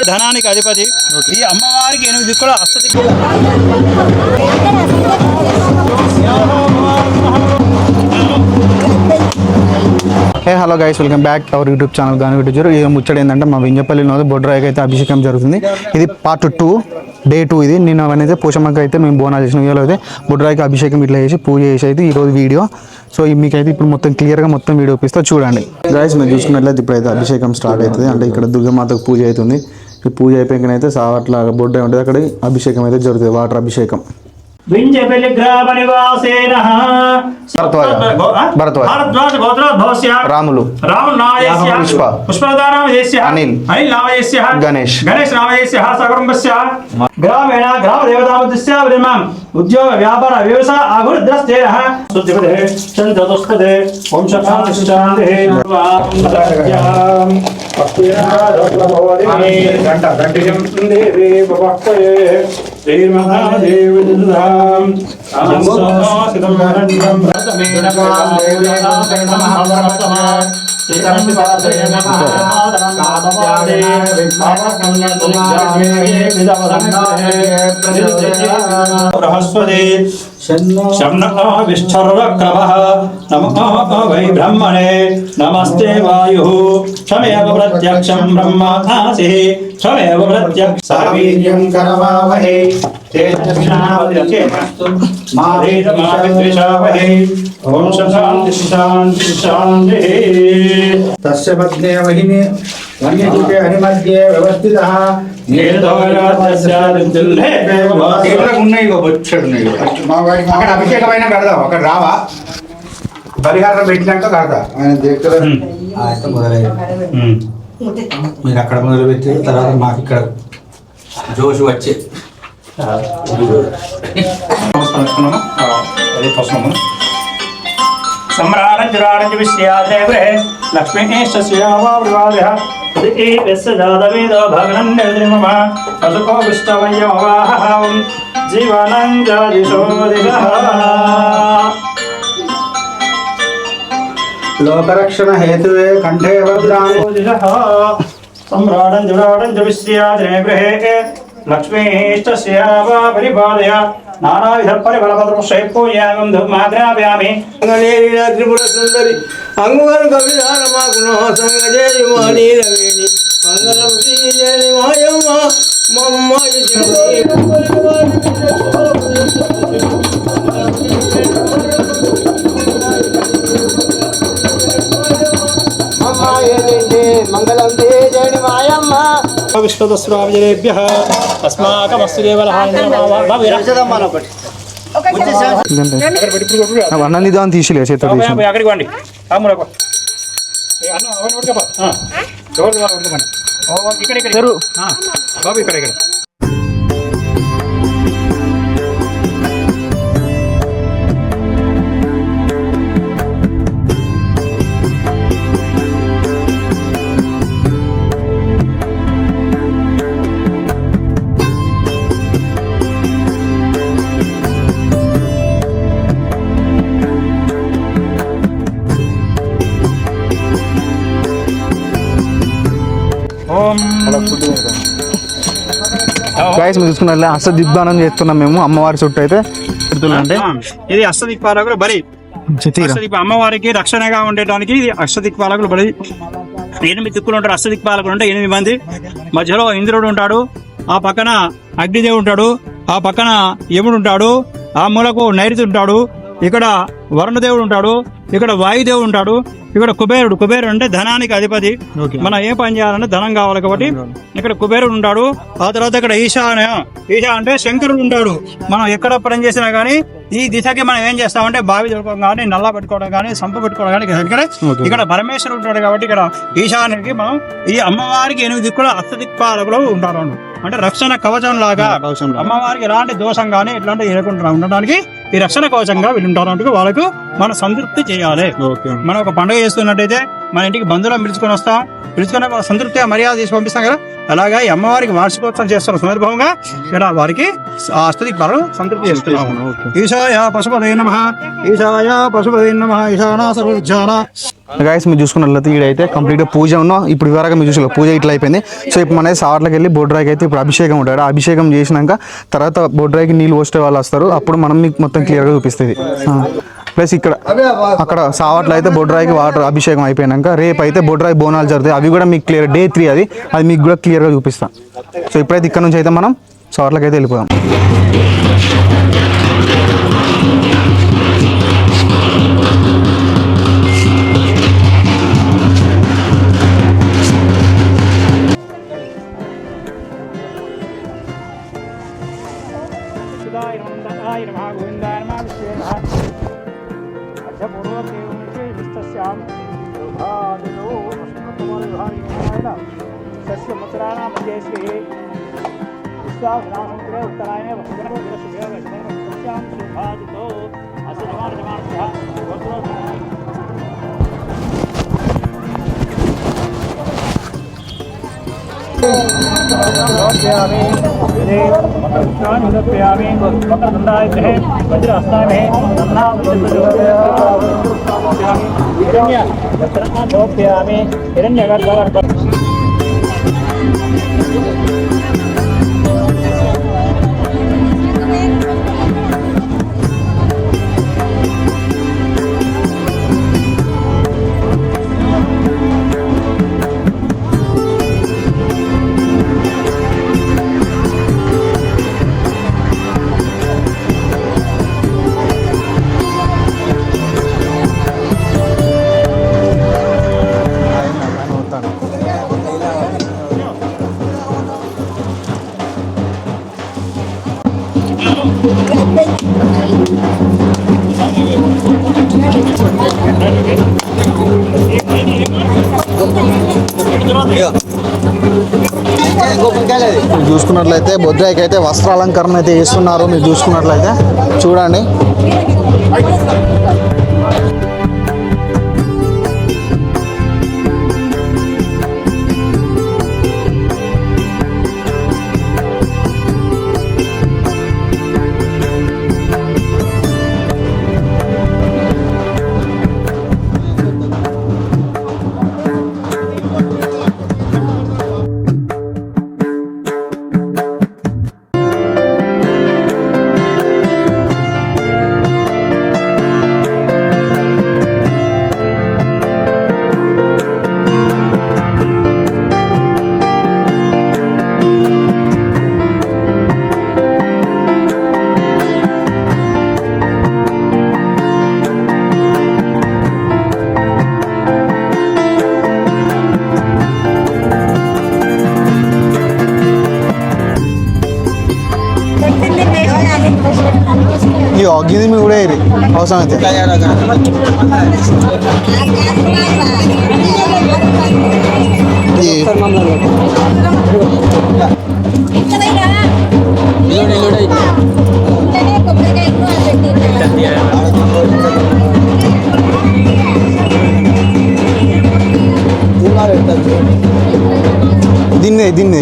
ధనానికి అధిపతి ఈ అమ్మవారికి 8 దిక్కుల అష్టదిక్కుల hey hello guys, welcome back our YouTube channel గాను యూట్యూబ్. ఈ ముచ్చట ఏంటంటే మా వింజపల్లిలో బొడ్రాయికి అయితే అభిషేకం జరుగుతుంది. ఇది పార్ట్ 2 డే 2. ఇది నేను అవన్నైతే పోషమ్మకి అయితే మేము బోనాలు చేసిన వీడియోలో అయితే బొడ్రాయికి అభిషేకం ఇట్లా చేసి పూజ చేసి అయితే ఈరోజు వీడియో. సో మీకైతే ఇప్పుడు మొత్తం క్లియర్గా మొత్తం వీడియో ఇస్తా చూడండి గైస్. మీరు చూసుకున్నట్లయితే ఇప్పుడైతే అభిషేకం స్టార్ట్ అవుతుంది. అంటే ఇక్కడ దుర్గమాతకు పూజ అవుతుంది. ఈ పూజ అయిపోయినైతే సావట్లా బొడ్రాయి ఉంటుంది, అక్కడ అభిషేకం అయితే జరుగుతుంది, వాటర్ అభిషేకం. వింజపల్లి గ్రామ నివాసేన భరద్వాజ గోత్రోద్భవస్య రాములు నామధేయస్య పుష్పదానామధేయస్య అనిల్ నామధేయస్య గణేష్ నామధేయస్య సకుటుంబస్య గ్రామేణ గ్రామ దేవతామధేయస్య విరమం ఉద్యోగ వ్యాపార వ్యవసాయ అభివృద్ధిస్తేన శుద్ధిపదే చంద్రదస్తదే ఓం శాంతి శాంతి वै ब्रह्मणे नमस्ते वायुः क्षमेव प्रत्यक्षं ब्रह्मासि क्षमेव प्रत्यक्षं करवावहै तेजस्विनावतिरचेतस्तु माधेयमाविद्विषावहै ओम शांति शांति शांति तस्य पत्नी वहिनी वन्यजीवे हरिमध्ये व्यवस्थितः అభిషేకమైన కడదాం అక్కడ రావా పరిహారం పెట్టినాక కడతా ఆయన దగ్గర మొదలయ్యింది. మీరు అక్కడ మొదలు పెట్టి తర్వాత మాకు ఇక్కడ జోషు వచ్చే सम्रारंज विश्याद्रे लक्ष्मी श्यावावृवादः जातवेद भगनन्यमः असुको विष्टवयमवाहः जीवनं जादिशो दिशः लोकरक्षण हेतुवे कंठे भद्राणि दिशः सम्रारंज विश्याद्रे गृहे लक्ष्मीष्टस्यावा परिपालय नानाविध परिबलपद्रुषै पूजागं धूमाग्रापयामि गणेरीला त्रिपुर सुंदरी अंगवर कविधारमा गुणो संगजेरि मानी रवेणि मंगलम श्रीजेरि मायम्मा मम्मा मंगलम श्रीजेरि मायम्मा विश्वदस्वाजनेभ्यः अस्माकमस्तु అన్నీ దాన్ని తీసిలే చేత అక్కడికి వండి ఇక్కడ బాబు ఇక్కడ గైస్ మీరు చూసుకున్నట్లే అష్టదిగ్బానం చేస్తున్నాం మేము అమ్మవారి చుట్టూ అయితే. అంటే ఇది అష్టదిక్పాలకులు బలి. అమ్మవారికి రక్షణగా ఉండటానికి ఇది అష్టదిక్పాలకులు బలి. 8 దిక్కులు ఉంటారు. అష్టదిక్పాలకులు అంటే 8 మంది. మధ్యలో ఇంద్రుడు ఉంటాడు, ఆ పక్కన అగ్నిదేవుడు ఉంటాడు, ఆ పక్కన యముడు ఉంటాడు, ఆ మూలకు నైరుతి ఉంటాడు, ఇక్కడ వరుణదేవుడు ఉంటాడు, ఇక్కడ వాయుదేవుడు ఉంటాడు, ఇక్కడ కుబేరుడు అంటే ధనానికి అధిపతి. మనం ఏ పని చేయాలంటే ధనం కావాలి కాబట్టి ఇక్కడ కుబేరుడు ఉంటాడు. ఆ తర్వాత ఇక్కడ ఈశా అంటే శంకరుడు ఉంటాడు. మనం ఎక్కడ పని చేసినా గానీ ఈ దిశకి మనం ఏం చేస్తామంటే బావి దొరకడం కానీ, నల్ల పెట్టుకోవడం కానీ, సంప పెట్టుకోవడం కానీ ఇక్కడ పరమేశ్వరుడు ఉంటాడు. కాబట్టి ఇక్కడ ఈశాన్యానికి మనం ఈ అమ్మవారికి 8 దిక్కుల అష్టదిక్పాలకులు ఉంటారు. అంటే రక్షణ కవచం లాగా అమ్మవారికి ఎలాంటి దోషం కానీ ఇట్లాంటి లేకుండా ఉండడానికి ఈ రక్షణ కవచంగా వీళ్ళు ఉంటారు. వాళ్ళకు మనం సంతృప్తి చేయాలి. మనం ఒక పండుగ చేస్తున్నట్టయితే మన ఇంటికి బంధువులను పిలుచుకొని వస్తాం, పిలుచుకున్న సంతృప్తిగా మర్యాద తీసి పంపిస్తాం కదా. అలాగా ఈ అమ్మవారికి వార్షికోత్సవం చేస్తున్న సందర్భంగా ఇక్కడ వారికి ఆ అష్టదిక్పాలను సంతృప్తి చేస్తున్నాము. ఈశాయ పశుపదే నమః, ఈశాయ పశుపదే నమః, ఈశాన సర్వవిద్యాన. గైస్ మీరు చూసుకున్నట్లయితే ఈడైతే కంప్లీట్గా పూజ ఉన్నా ఇప్పుడు ఇవరకు మీరు చూసుకోవాలి పూజ ఇట్లా అయిపోయింది. సో ఇప్పుడు మన సావర్లకి వెళ్ళి బొడ్రాయికి అయితే ఇప్పుడు అభిషేకం ఉంటాడు. అభిషేకం చేసినాక తర్వాత బొడ్రాయికి నీళ్ళు పోసే వాళ్ళు వస్తారు. అప్పుడు మనం మీకు మొత్తం క్లియర్గా చూపిస్తుంది. ప్లస్ ఇక్కడ అక్కడ సావట్లో అయితే బొడ్రాయికి వాటర్ అభిషేకం అయిపోయినాక రేపు అయితే బొడ్రాయి బోనాలు జరుగుతాయి. అవి కూడా మీకు క్లియర్ డే 3 అది మీకు కూడా క్లియర్గా చూపిస్తాను. సో ఇప్పుడైతే ఇక్కడ నుంచి అయితే మనం సావర్లకి అయితే వెళ్ళిపోయాం. మీరు చూసుకున్నట్లయితే బొడ్రాయికి అయితే వస్త్రాలంకరణ అయితే చేస్తున్నారు. మీరు చూసుకున్నట్లయితే చూడండి. గిది మీ కూడా అవసరం అయితే దీన్ని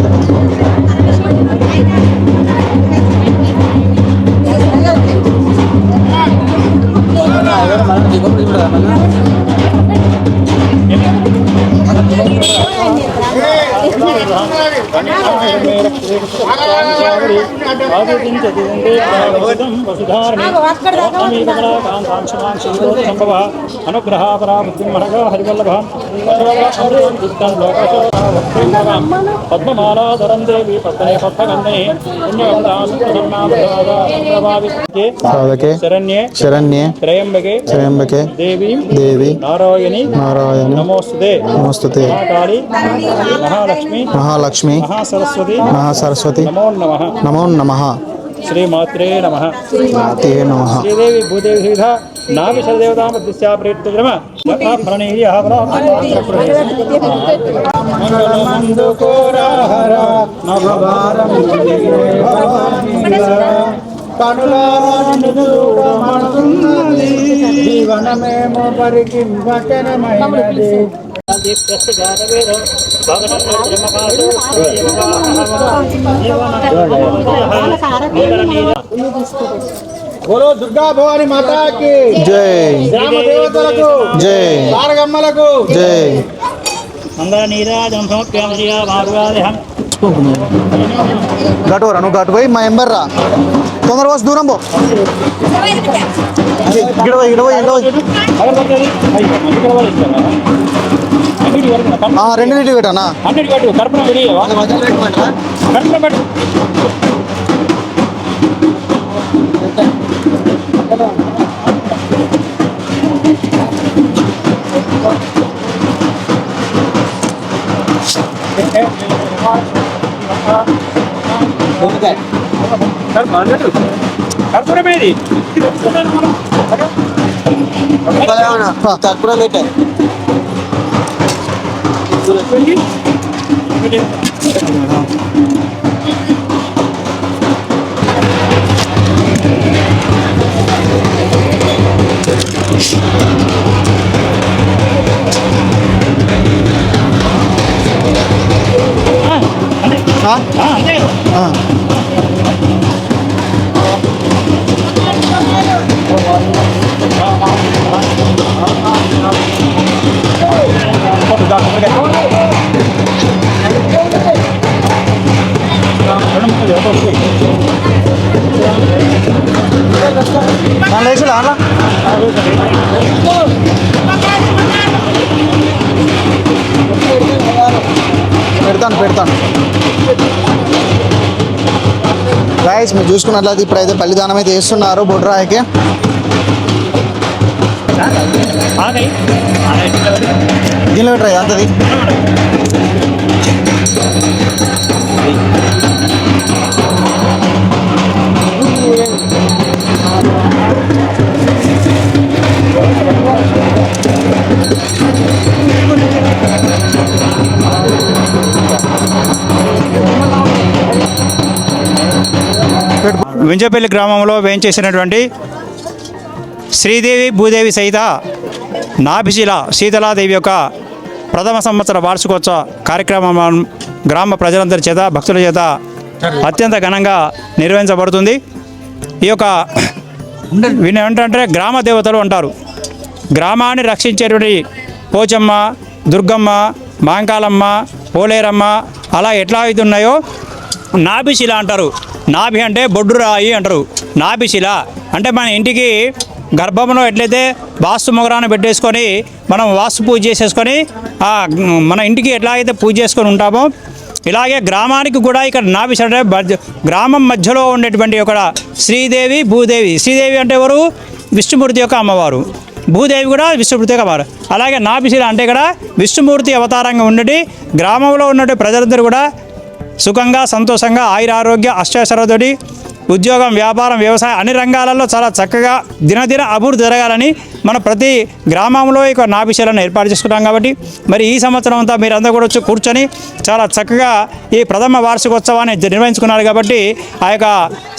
పద్మమాలాధరం దేవి పద్మనే పద్మగంధే శరణ్యే శరణ్యే త్రయంబకే త్రయంబకే దేవి దేవి నారాయణి నారాయణి నమోస్తుతే నమోస్తుతే మహాకాళి మహాలక్ష్మి మహాలక్ష్మి మహాసరస్వతి మహాసరస్వతి నమో నమః నమో నమః శ్రీమాత్రే నమః శ్రీమాత్రే నమః శ్రీదేవి భూదేవి విధ నాభి సర్వదేవతా మధ్యస్యా ప్రేత్యజమ ఫలనీయ మంగళమందుకోరాహర నభవారం పనులమనుదూరమనుతున్నది జీవనమేమో పరికింపకరమైనది బోలో దుర్గా భవాని మాతాకి జై గ్రామ దేవతలకు జై తారగమ్మలకు జై మంగళ నీరాజం సమర్ప్యామి మారుగాదేహం గటువరా నువ్వు గటు పోయి మా ఎంబర్ రా తొందర వస్తు దూరం పో రెండు నీళ్ళు పెట్టానా కర్పూరమేది తక్కువ పెట్టారు అంతే లేచులా అలా పెడతాను గైస్ మీరు చూసుకున్నట్లయితే ఇప్పుడైతే బలిదానం అయితే వేస్తున్నారు బొడ్రాయికి దీనిలో పెట్టరా అంతది వింజపల్లి గ్రామంలో వేయించేసినటువంటి శ్రీదేవి భూదేవి సహిత నాభిశిల శీతలాదేవి యొక్క ప్రథమ సంవత్సర వార్షికోత్సవ కార్యక్రమం గ్రామ ప్రజలందరి చేత భక్తుల చేత అత్యంత ఘనంగా నిర్వహించబడుతుంది. ఈ యొక్క ఏంటంటే గ్రామ దేవతలు అంటారు. గ్రామాన్ని రక్షించేటువంటి పోచమ్మ, దుర్గమ్మ, మాంకాలమ్మ, పోలేరమ్మ అలా ఎట్లా అయితే ఉన్నాయో నాభిశిల అంటారు. నాభి అంటే బొడ్డు రాయి అంటారు. నాభిశిల అంటే మన ఇంటికి గర్భంలో ఎట్లయితే వాస్తు మొగరాన్ని పెట్టేసుకొని మనం వాస్తు పూజ చేసేసుకొని మన ఇంటికి ఎట్లా అయితే పూజ చేసుకొని ఉంటామో ఇలాగే గ్రామానికి కూడా ఇక్కడ నాభిశిల అంటే గ్రామం మధ్యలో ఉండేటువంటి ఒక శ్రీదేవి భూదేవి. శ్రీదేవి అంటే ఎవరు? విష్ణుమూర్తి యొక్క అమ్మవారు. భూదేవి కూడా విష్ణుమూర్తి యొక్క అమ్మవారు. అలాగే నాభిశిల అంటే ఇక్కడ విష్ణుమూర్తి అవతారంగా ఉండేటి గ్రామంలో ఉన్నటువంటి ప్రజలందరూ కూడా సుఖంగా సంతోషంగా ఆయురారోగ్య అష్టైశ్వర్యంతోటి ఉద్యోగం, వ్యాపారం, వ్యవసాయం అన్ని రంగాలలో చాలా చక్కగా దినదిన అభివృద్ధి జరగాలని మన ప్రతి గ్రామంలో ఇక నాభిశిలను ఏర్పాటు చేసుకుంటాం. కాబట్టి మరి ఈ సంవత్సరం అంతా మీరందరూ కూడా వచ్చి కూర్చొని చాలా చక్కగా ఈ ప్రథమ వార్షికోత్సవాన్ని నిర్వహించుకున్నారు. కాబట్టి ఆ యొక్క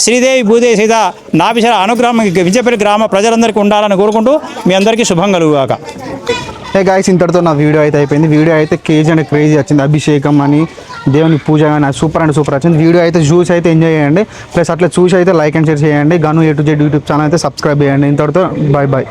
శ్రీదేవి భూదేవి సీత నాభిశిల అనుగ్రహం వింజపల్లి గ్రామ ప్రజలందరికీ ఉండాలని కోరుకుంటూ మీ అందరికీ శుభం కలుగుగాక. హే గాయ్స్, ఇంతటితో నా వీడియో అయితే అయిపోయింది. వీడియో అయితే కేజీ అండ్ క్రేజీ వచ్చింది. అభిషేకం అని దేవుని పూజ కానీ సూపర్ అండ్ సూపర్ వచ్చింది. వీడియో అయితే చూసి అయితే ఎంజాయ్ చేయండి. ప్లస్ అట్లా చూసి అయితే లైక్ అండ్ షేర్ చేయండి. గను A to Z YouTube channel అయితే సబ్స్క్రైబ్ చేయండి. ఇంతటితో బాయ్ బాయ్.